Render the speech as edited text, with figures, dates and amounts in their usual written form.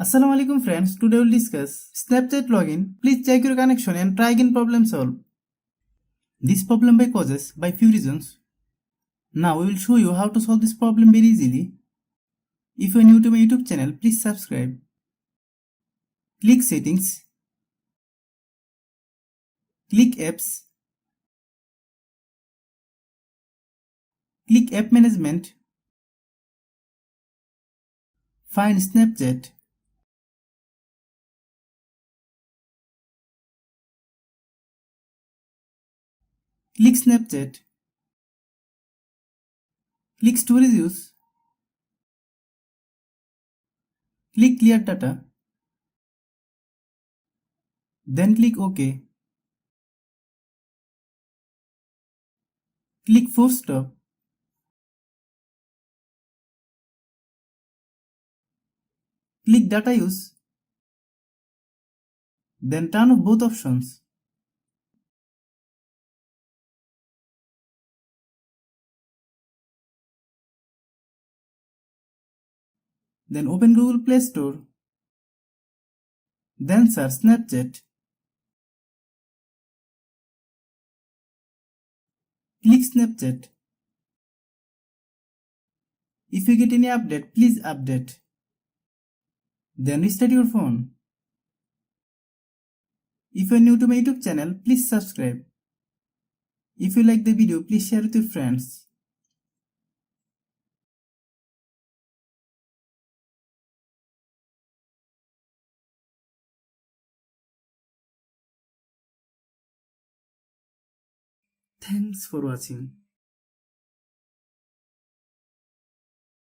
Assalamu alaikum friends, today we'll discuss Snapchat login. Please check your connection and try again problem solve. This problem causes by few reasons. Now we will show you how to solve this problem very easily. If you are new to my YouTube channel, please subscribe. Click settings. Click apps. Click app management. Find Snapchat. Click Snapchat. Click storage use. Click clear data. Then click OK. Click force stop. Click data use. Then turn off both options. Then open Google Play Store. Then search Snapchat. Click Snapchat. If you get any update, please update. Then restart your phone. If you are new to my YouTube channel, please subscribe. If you like the video, please share with your friends. Thanks for watching.